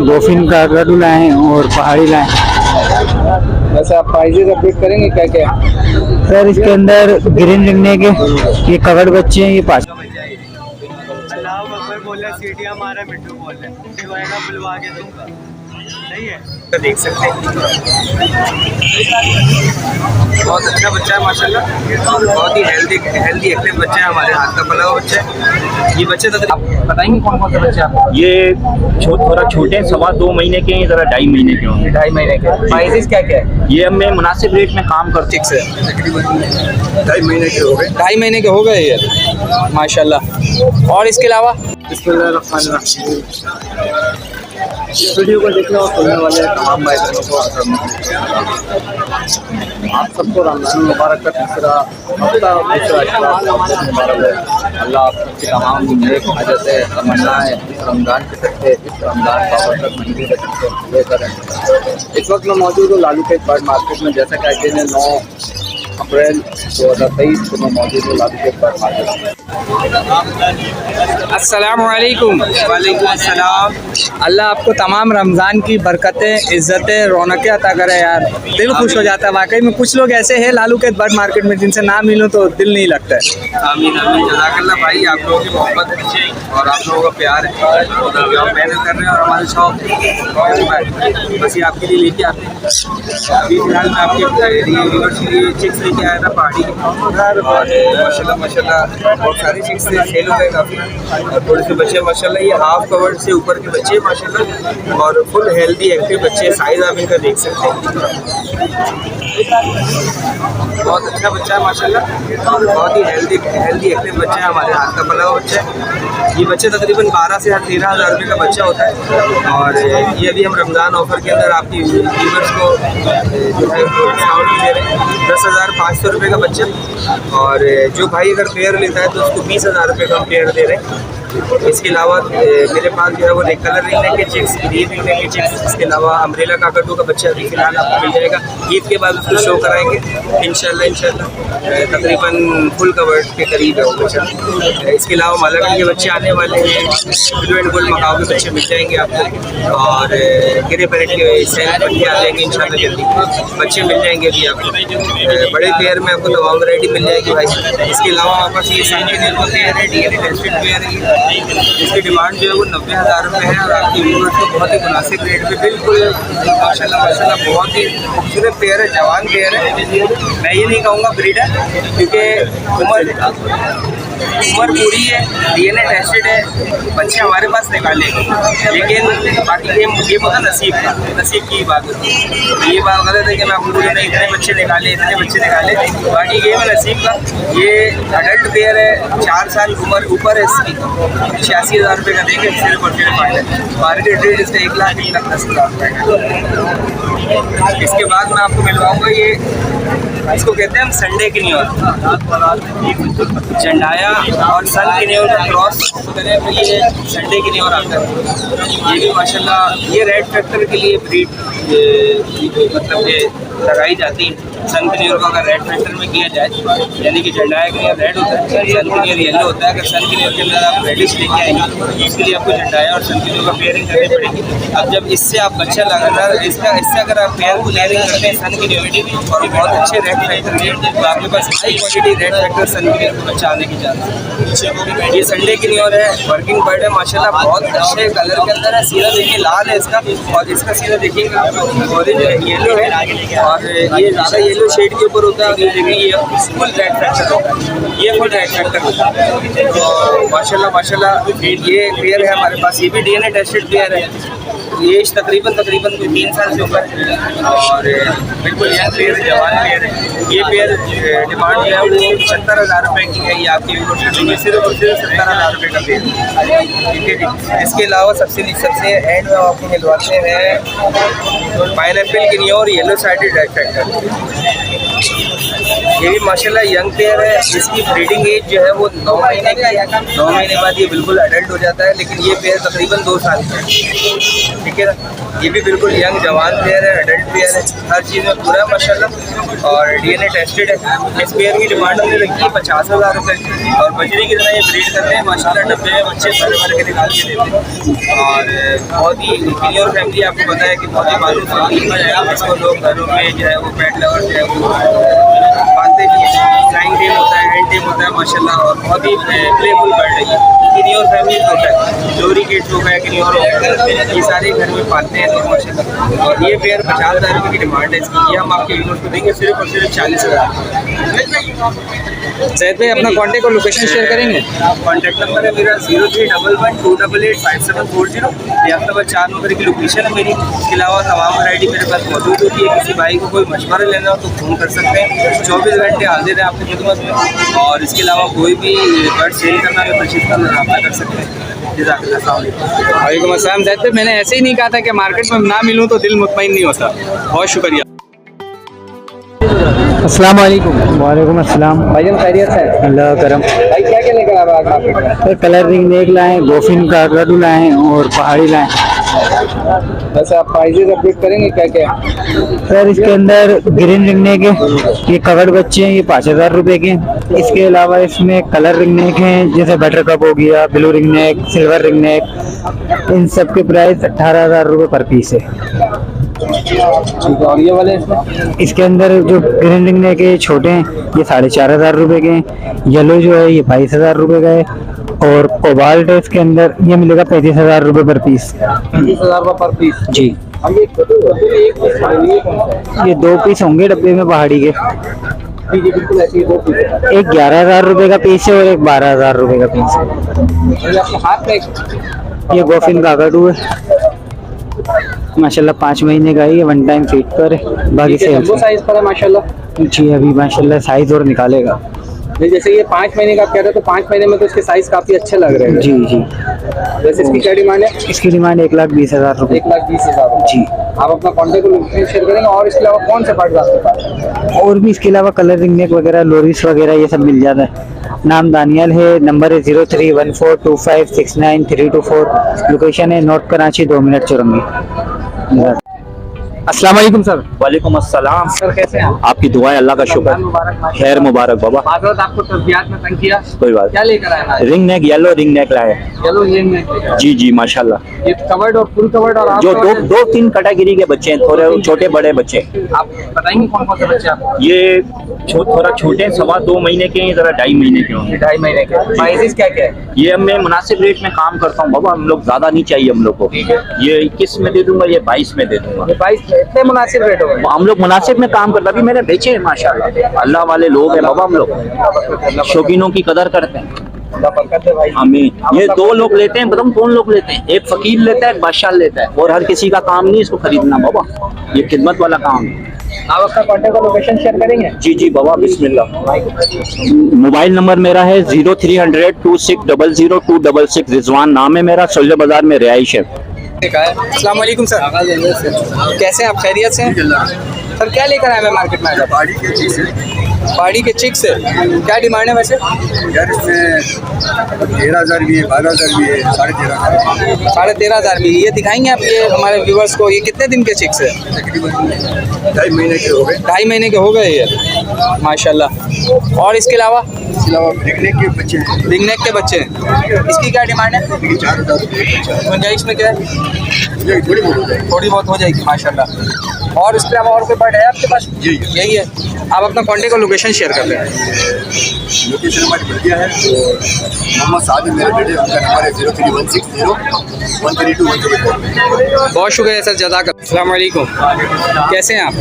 Goffin का गडू लाए और पहाड़ी लाए। वैसे आप प्राइजेस अपडेट करेंगे क्या क्या? सर इसके अंदर ग्रीन लिखने के ये कवर्ड बच्चे हैं, ये पास सीटियां मारा मिट्टू बोल रहे बुलवा के दूंगा। सही है, तो देख सकते हैं बहुत अच्छा बच्चा है माशाल्लाह, बहुत ही हेल्दी एक्टिव बच्चा है, हमारे हाथ का पला हुआ बच्चा है। ये बच्चे तो आप बताएंगे कौन कौन से बच्चे आपको? ये थोड़ा छोटे हैं, 2.25 महीने के हैं, जरा 2.5 महीने के होंगे। 2.5 महीने के। प्राइसेस क्या क्या है? ये हमें मुनासिब रेट में काम करते ठीक से तकरीबन 2.5 महीने के हो गए। 2.5 महीने के हो गए ये माशाल्लाह। और इसके अलावा इस वीडियो को देखने और सुनने वाले तमाम भाई बहनों को आप सबको रमज़ान मुबारक का तीसरा हफ्ता मुबारक है। अल्लाह आप सबकी तमाम नेक हाजतें तमन्नाएं इस रमज़ान के सकते इस रमज़ान बाबरकत महीने के सकते पूरे करें। इस वक्त मैं मौजूद हूँ लालू के बर्ड मार्केट में। जैसा कि आज 9 अप्रैल 2023 को मैं मौजूद हूँ लालू के बर्ड मार्केट में। अस्सलामुअलैकुम। वालेकुम अस्सलाम। अल्लाह आपको तमाम रमज़ान की बरकतें, इज़्ज़तें, रौनकें अता करे यार। दिल खुश हो जाता है वाकई में। कुछ लोग ऐसे हैं लालू के बर्ड मार्केट में जिनसे ना मिलूं तो दिल नहीं लगता है। आमीन आमीन। जज़ाकल्लाह भाई, आप लोगों की मोहब्बत है और आप लोगों का प्यार है और आप मेहनत कर रहे हैं और हमारे शौक बस ये आपके लिए लेके आते हैं। अभी फिलहाल मैं आपके चिक्स लेके आया था पहाड़ी और माशाल्लाह माशाल्लाह बहुत सारे चिक्स सेल हो गए काफ़ी और थोड़े से बच्चे माशाल्लाह। ये हाफ कवर्ड से ऊपर के बच्चे माशाल्लाह और फुल हेल्दी एक्टिव बच्चे। साइज आप इनका देख सकते हैं, बहुत अच्छा बच्चा है माशाल्लाह और बहुत ही हेल्दी एक्टिव बच्चा है, हमारे हाथ का पला हुआ बच्चा है। ये बच्चे तकरीबन 12 से 13 हज़ार रुपये का बच्चा होता है और ये अभी हम रमज़ान ऑफ़र के अंदर आपकी व्यूअर्स को जो है डिस्काउंट दे रहे हैं। 10,500 रुपये का बच्चा और जो भाई अगर पेयर लेता है तो उसको 20,000 रुपये का पेयर दे रहे हैं। इसके अलावा मेरे पास जो है वो कलर रिंगने के चिक्स, ग्रीन रिंगने के चिक्स, इसके अलावा अम्ब्रेला काकटू का बच्चा अभी फिलहाल आपको मिल जाएगा। ईद के बाद उसको शो कराएंगे इंशाल्लाह। तकरीबन फुल कवर्ड के करीब है वो बच्चा। इसके अलावा मालागढ़ के बच्चे आने वाले हैं, ब्लू एंड गोल्ड मकाओ के बच्चे मिल जाएंगे आपको और गिरे पैरेट के सैन बच्चे आ जाएंगे इंशाल्लाह। जल्दी बच्चे मिल जाएंगे अभी आपको। बड़े पेयर में आपको तमाम वैरायटी मिल जाएगी भाई। इसके अलावा हमारे पास ये सेंटीनियर का पेयर है, डीएनए टेस्टेड पेयर है। इसकी डिमांड जो है वो 90,000 रुपये है और आपकी व्यूअर्स को बहुत ही मुनासिब रेट पे बिल्कुल माशाल्लाह माशाल्लाह बहुत ही खूबसूरत पेयर है, जवान पेयर है। मैं ये नहीं कहूँगा ब्रीड है क्योंकि उम्र पूरी है, डीएनए टेस्टेड है, बच्चे हमारे पास निकाले। लेकिन बाकी ये होता नसीब का, नसीब की बात होती है। तो ये बात गलत है कि मैं आपको बोलूँ इतने बच्चे निकाले बाकी गेम है नसीब का। ये अडल्ट पेयर है, 4 साल उम्र ऊपर है इसकी। 86,000 रुपये का देंगे सिर्फ और सिर्फ फाइनल। मार्केट रेट इसका 1,10,00,000 रुपये का। इसके बाद मैं आपको मिलवाऊँगा ये, इसको कहते हैं हम संडे की न्यूर, चंडाया और सन की न्यूर का क्रॉस करें तो ये संडे की न्यूर आता है। ये भी माशाल्लाह ये रेड फैक्टर के लिए ब्रीड मतलब ये लगाई जाती है। सन की न्यूर को अगर रेड फैक्टर में किया जाए यानी कि झंडाया के लिए रेड होता है, सन की न्यूर येलो होता है। अगर सन की न्यूर के अंदर आप रेडिश लेके आएंगे इसके लिए आपको झंडाया और सन की न्यूर का पेयरिंग करनी पड़ेगी। अब जब इससे आप बच्चा लगातार इससे अगर आप पेयर को पेयरिंग करते हैं सन की न्यूर और बहुत अच्छे रेड फैक्टर के तो आपके पास हाई क्वालिटी रेड फैक्टर सन की न्यूर बच्चा आने की चांस। ये संडे की न्यूर है, वर्किंग बर्ड है माशाल्लाह, बहुत अच्छे कलर के अंदर है। सीधा देखिए लाल है इसका और इसका सीधा देखिएगा ऑरेंज येलो है और ये ज़्यादा येलो शेड के ऊपर होता है और ये देखिए ये फुल रेड फैक्टर होता है, ये फुल रेड फैक्टर होता है। तो माशाल्लाह माशाल्लाह ये पेयर है हमारे पास, ये भी डीएनए टेस्टेड पेयर है। एज तकरीबन 3 साल से ऊपर और बिल्कुल यह पेयर जवान पेयर है। ये पेयर डिमांड जो है वो 75,000 रुपये की है। ये आपकी सिर्फ और सिर्फ 70,000 रुपये का पेयर, ठीक है जी। इसके अलावा सबसे एंड में आपको मिलवाते हैं पाइनएप्पल की near yellow sided red factor. ये भी माशाल्लाह यंग पेयर है। इसकी ब्रीडिंग एज जो है वो 9 महीने की है। 9 महीने बाद ये बिल्कुल अडल्ट हो जाता है, लेकिन ये पेयर तकरीबन 2 साल का है, ठीक देखिए ये भी बिल्कुल यंग जवान पेयर है, एडल्ट पेयर है, हर चीज़ में पूरा है माशाल्लाह और DNA टेस्टेड है। इस पेयर की डिमांड हमने रखी है 50,000 रुपये और बजरी की तरह ये ब्रीड करते हैं माशाल्लाह। डब्बे में बच्चे भर के निकाल के देते हैं और बहुत ही क्लियर फैमिली, आपको पता है कि बहुत ही मालूम फैमिली है। इसको लोग घरों में जो है वो पेट लवर जो है वो पालते भी हैं। फ्लाइंग टेम होता है, हैंड टेम होता है माशाल्लाह और बहुत ही प्लेफुल बर्ड है ये। किन्योर फैमिली होता है, लोरी किड्स हो गया, किन्योर ये सारे घर में पालते हैं लोग माशाल्लाह। और ये पेयर 50,000 रुपये की डिमांड है इसकी। ये हम आपके व्यूअर्स को देंगे सिर्फ और सिर्फ 40,000। जैद भाई अपना कॉन्टैक्ट और लोकेशन शेयर करेंगे। कॉन्टैक्ट नंबर है मेरा 0311288740। ये अख्ताबाद 4 नंबर की लोकेशन है मेरी। इसके अलावा तमाम वैरायटी मेरे पास मौजूद होती है। किसी भाई को कोई मशवरा लेना हो तो फ़ोन कर सकते हैं। 24 घंटे हाजिर है आपकी खिदमत में। और इसके अलावा कोई भी बर्ड सेल करना है, परचेज करना, रब्ता कर सकते हैं। वालेकुम अस्सलाम। जैद भाई मैंने ऐसे ही नहीं कहा था कि मार्केट में ना मिलूँ तो दिल मुतमईन नहीं होता। बहुत शुक्रिया। अस्सलाम वालेकुम। वालेकुम अस्सलाम। भाईजान खैरियत से हैं? अल्लाह करम। भाई क्या क्या लेकर आए आज मार्केट में? सर कलर रिंग नेक लाए, गोफिन का गडू लाए और पहाड़ी लाए। वैसे आप प्राइजेस अपडेट करेंगे क्या क्या? सर इसके अंदर ग्रीन रिंग नेक है, ये कवर्ड बच्चे हैं, ये 5,000 रुपये के। इसके अलावा इसमें कलर रिंग नेक हैं, जैसे बटर कप हो गया, blue ring neck, silver ring neck. इन सब के प्राइस 18,000 रुपये पर पीस है। और ये वाले इसमें? इसके अंदर जो ग्रीन रिंग नेक है छोटे हैं, ये 4,500 रुपये के हैं। येलो जो है ये 22,000 रुपये का है और कोबाल्ट है इसके अंदर, ये मिलेगा 35,000 रुपये पर पीस। 35,000 रुपये पर पीस जी। ये 2 पीस होंगे डब्बे में पहाड़ी के। बिल्कुल ऐसे ही 2 पीस। एक 11,000 रुपये का पीस है और एक 12,000 रुपये का पीस है। आपके हाथ में ये गोफिन का गडू है माशाल्लाह, 5 महीने का है, ये 1 टाइम फीड पर है, बाकी सेल जंबो साइज पर है माशाल्लाह। जी। अभी माशाल्लाह साइज और निकालेगा। नहीं जैसे ये 5 महीने का आप कह रहे हो तो 5 महीने में तो इसके साइज काफी अच्छे लग रहे हैं। जी जी। वैसे इसकी क्या डिमांड है? इसकी डिमांड 1,20,000 रुपये। 1,20,000 जी। आप अपना कॉन्टैक्ट लोकेशन शेयर करेंगे। और इसके अलावा कौन से पार्ट आपके पास? और भी इसके अलावा कलर रिंग नेक वगैरह, लोरिस वगैरह ये सब मिल जाता है। नाम दानियल है, नंबर है 03142569 लोकेशन है नॉर्थ कराची, 2 मिनट चुरंगी। अस्सलाम वालेकुम सर। वालेकुम अस्सलाम। सर कैसे हैं आप? आपकी दुआएं, अल्लाह का शुक्र। खैर मुबारक बाबा। माजरत आपको तस्बीहात में तंग किया। कोई बात क्या लेकर आए हैं? Ring neck, yellow ring neck लाए। चलो ये जी जी माशाल्लाह। ये कवर्ड और फुल कवर्ड और जो 2-3 कैटेगरी के बच्चे हैं, थोड़े छोटे बड़े बच्चे। आप बताएंगे कौन कौन से बच्चे आप? ये थोड़ा छोटे, 2.25 महीने के हैं, जरा 2.5 महीने के होंगे। 2.5 महीने के। प्राइसेस क्या क्या है? ये मैं मुनासिब रेट में काम करता हूँ बाबा, हम लोग ज्यादा नहीं चाहिए हम लोग को। ये 21 में दे दूंगा, ये 22 में दे दूंगा। ये 22 इतने मुनासिब रेट हो गए। हम लोग मुनासिब में काम करते, अभी मैंने बेचे हैं माशाल्लाह। अल्लाह वाले लोग हैं बाबा, हम लोग शौकीनों की कदर करते हैं। आमीन। ये 2 लोग लेते हैं, बताऊं कौन लोग लेते हैं? एक फकीर लेता है, एक बादशाह लेता है। और हर किसी का काम नहीं इसको खरीदना बाबा, ये खिदमत वाला काम है। आप अपना कॉन्टैक्ट और लोकेशन शेयर करेंगे? जी जी बाबा, बिस्मिल्लाह। मोबाइल नंबर मेरा है 030026000266। रिजवान नाम है मेरा, सोल्जर बाजार में रिहाइश है। अस्सलाम वालेकुम सर। कैसे हैं आप? खैरियत से हैं? सर क्या लेकर आए हैं मार्केट में? पहाड़ी के चीज़ है, पहाड़ी के चिक्स है। क्या डिमांड है वैसे? यार इसमें 13,000 भी है, 12,000 भी है, 13,500। 13,500 भी। ये दिखाएंगे आप ये हमारे व्यूवर्स को? ये कितने दिन के चिक्स है? तकरीबन 2.5 महीने के हो गए। 2.5 महीने के हो गए ये माशाल्लाह। और इसके अलावा देखने के बच्चे हैं, रिंगनेक के बच्चे हैं। इसकी क्या डिमांड है? 4,000 रुपये। गुंजाइश में क्या है? थोड़ी बहुत हो जाएगी। थोड़ी बहुत हो जाएगी माशाल्लाह। और इसके अलावा और कोई बर्ड है आपके पास? जी। यही है। आप अपना कॉन्टैक्ट और लोकेशन शेयर कर दें। लोकेशन हमारी बढ़िया है। तो मोहम्मद साद मेरे बेटे, उनका नंबर है 03160132 बहुत शुक्रिया सर, जज़ाक। अस्सलाम वालेकुम। कैसे हैं आप?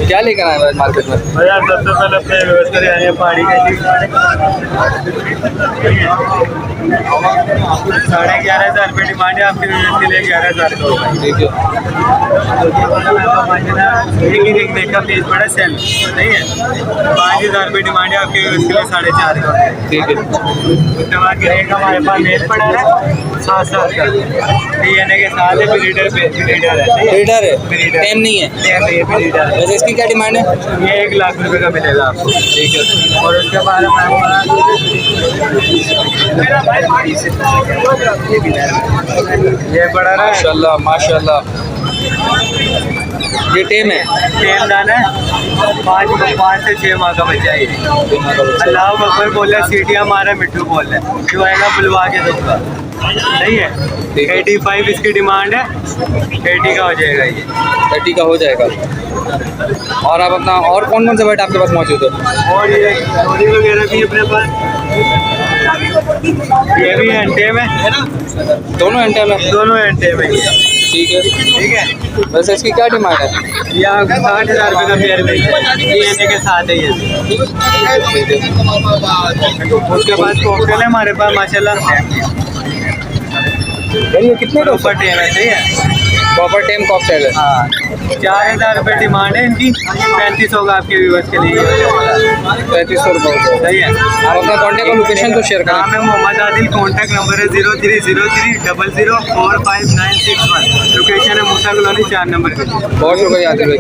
क्या लेकर आए हैं मार्केट में? सबसे पहले अपने व्यवस्था आए हैं पहाड़ी का 11,500 रुपये डिमांड है आपके के लिए। 11,000 का होगा। ठीक है। एक ही देखने का पेज बड़ा सेल सही है 5,000 रुपये डिमांड है आपके, इसके लिए 4,500 का। ठीक है। उसके बाद गिरेगा हमारे पास नेट पड़ा है 7,000 का, डीएनए के साथ है, ब्रीडर है, ब्रीडर है, टेम नहीं है। ब्रीडर है। वैसे इसकी क्या डिमांड है? ये 1 लाख रुपए का मिलेगा आपको। ठीक है। और उसके बाद ये बड़ा रहा है, माशाल्लाह माशाल्लाह। ये टेम है। तेल दाना है, 5 से 6 माह का बच्चा है ये। अल्लाह अकबर बोल रहा है, सीटियाँ मारा, मिट्टू बोल रहा है, जो आएगा बुलवा के दूंगा। सही है। 85 इसकी डिमांड है, 80 का हो जाएगा ये। 30 का हो जाएगा। और आप अपना और कौन कौन से बर्ड आपके पास मौजूद है? और ये चोरी वगैरह भी अपने पास, ये भी एंटे में है ना, दोनों एंटे में? दोनों एंटे में ही है। ठीक है। ठीक है। वैसे इसकी क्या डिमांड है? ये आपको 60,000 रुपये का पेयर मिलेगा, डीएनए के साथ है ये। ठीक है। उसके बाद कोकटेल है हमारे पास माशाल्लाह, ये कितने का ऊपर टेम है। सही है। प्रॉपर टेम कॉकटेल है? हाँ 4,000 रुपये डिमांड है इनकी, 35 होगा आपके व्यूवर्स के लिए। 3500 रुपये। सही है। आप अपना कॉन्टैक्ट और लोकेशन तो शेयर नाम करें। है मोहम्मद आदिल, कॉन्टैक्ट नंबर है 030300045961, लोकेशन है मूसा कॉलोनी 4 नंबर पे। बहुत शुक्रिया आदिल भाई।